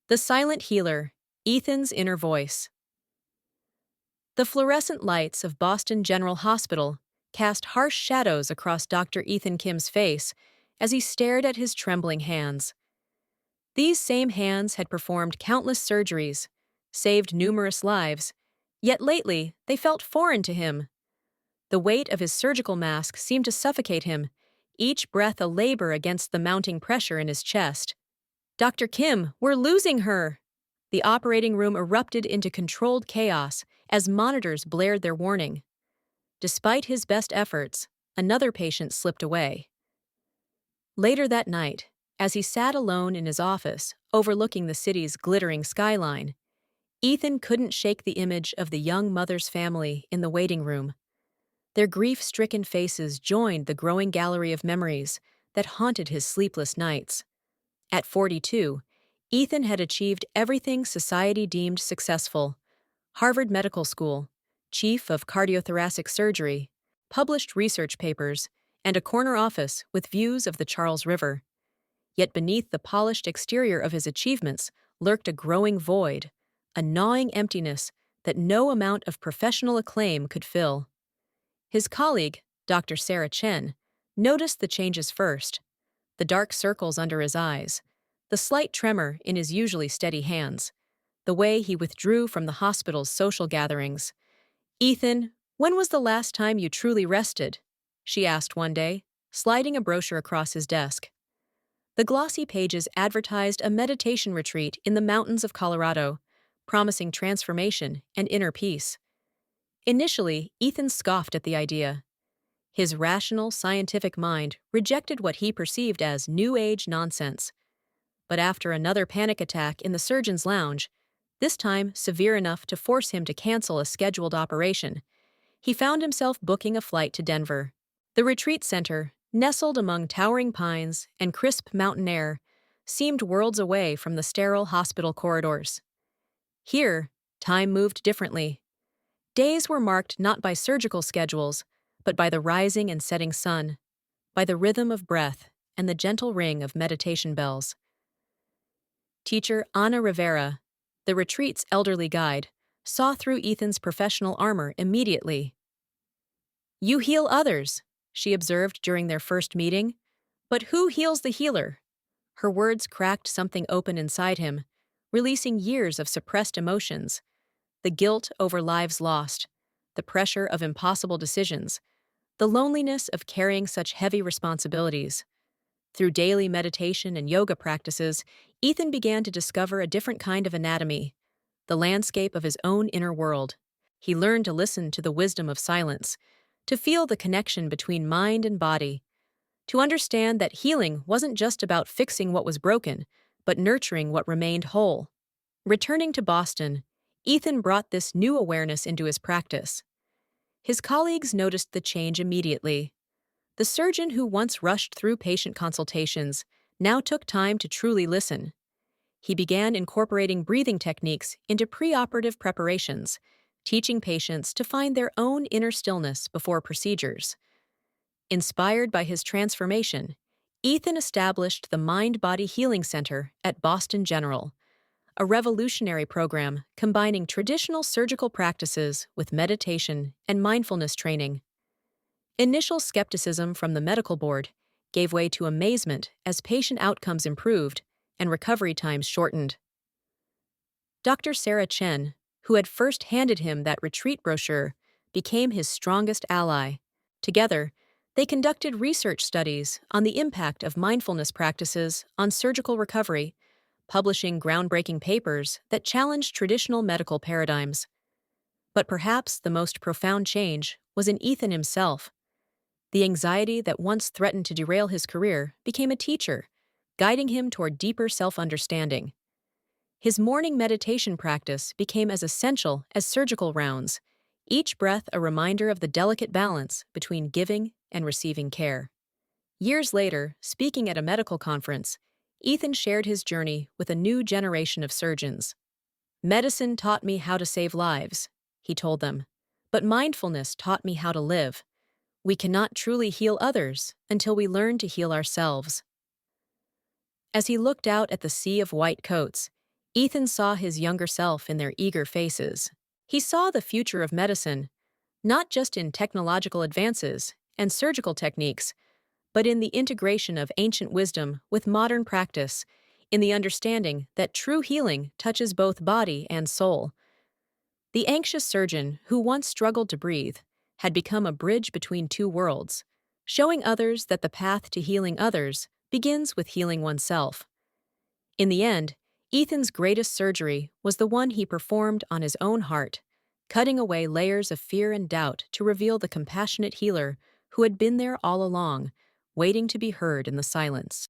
The Silent Healer, Ethan's Inner Voice. The fluorescent lights of Boston General Hospital cast harsh shadows across Dr. Ethan Kim's face as he stared at his trembling hands. These same hands had performed countless surgeries, saved numerous lives, yet lately they felt foreign to him. The weight of his surgical mask seemed to suffocate him, each breath a labor against the mounting pressure in his chest. "Dr. Kim, we're losing her!" The operating room erupted into controlled chaos as monitors blared their warning. Despite his best efforts, another patient slipped away. Later that night, as he sat alone in his office, overlooking the city's glittering skyline, Ethan couldn't shake the image of the young mother's family in the waiting room. Their grief-stricken faces joined the growing gallery of memories that haunted his sleepless nights. At 42, Ethan had achieved everything society deemed successful: Harvard Medical School, chief of cardiothoracic surgery, published research papers, and a corner office with views of the Charles River. Yet beneath the polished exterior of his achievements lurked a growing void, a gnawing emptiness that no amount of professional acclaim could fill. His colleague, Dr. Sarah Chen, noticed the changes first: the dark circles under his eyes, the slight tremor in his usually steady hands, the way he withdrew from the hospital's social gatherings. "Ethan, when was the last time you truly rested?" she asked one day, sliding a brochure across his desk. The glossy pages advertised a meditation retreat in the mountains of Colorado, promising transformation and inner peace. Initially, Ethan scoffed at the idea. His rational, scientific mind rejected what he perceived as New Age nonsense. But after another panic attack in the surgeon's lounge, this time severe enough to force him to cancel a scheduled operation, he found himself booking a flight to Denver. The retreat center, nestled among towering pines and crisp mountain air, seemed worlds away from the sterile hospital corridors. Here, time moved differently. Days were marked not by surgical schedules, but by the rising and setting sun, by the rhythm of breath and the gentle ring of meditation bells. Teacher Ana Rivera, the retreat's elderly guide, saw through Ethan's professional armor immediately. "You heal others," she observed during their first meeting, "but who heals the healer?" Her words cracked something open inside him, releasing years of suppressed emotions: the guilt over lives lost, the pressure of impossible decisions, the loneliness of carrying such heavy responsibilities. Through daily meditation and yoga practices, Ethan began to discover a different kind of anatomy, the landscape of his own inner world. He learned to listen to the wisdom of silence, to feel the connection between mind and body, to understand that healing wasn't just about fixing what was broken, but nurturing what remained whole. Returning to Boston, Ethan brought this new awareness into his practice. His colleagues noticed the change immediately. The surgeon who once rushed through patient consultations now took time to truly listen. He began incorporating breathing techniques into preoperative preparations, teaching patients to find their own inner stillness before procedures. Inspired by his transformation, Ethan established the Mind-Body Healing Center at Boston General, a revolutionary program combining traditional surgical practices with meditation and mindfulness training. Initial skepticism from the medical board gave way to amazement as patient outcomes improved and recovery times shortened. Dr. Sarah Chen, who had first handed him that retreat brochure, became his strongest ally. Together, they conducted research studies on the impact of mindfulness practices on surgical recovery, publishing groundbreaking papers that challenged traditional medical paradigms. But perhaps the most profound change was in Ethan himself. The anxiety that once threatened to derail his career became a teacher, guiding him toward deeper self-understanding. His morning meditation practice became as essential as surgical rounds, each breath a reminder of the delicate balance between giving and receiving care. Years later, speaking at a medical conference, Ethan shared his journey with a new generation of surgeons. "Medicine taught me how to save lives," he told them, "but mindfulness taught me how to live. We cannot truly heal others until we learn to heal ourselves." As he looked out at the sea of white coats, Ethan saw his younger self in their eager faces. He saw the future of medicine, not just in technological advances and surgical techniques, but in the integration of ancient wisdom with modern practice, in the understanding that true healing touches both body and soul. The anxious surgeon, who once struggled to breathe, had become a bridge between two worlds, showing others that the path to healing others begins with healing oneself. In the end, Ethan's greatest surgery was the one he performed on his own heart, cutting away layers of fear and doubt to reveal the compassionate healer who had been there all along, waiting to be heard in the silence.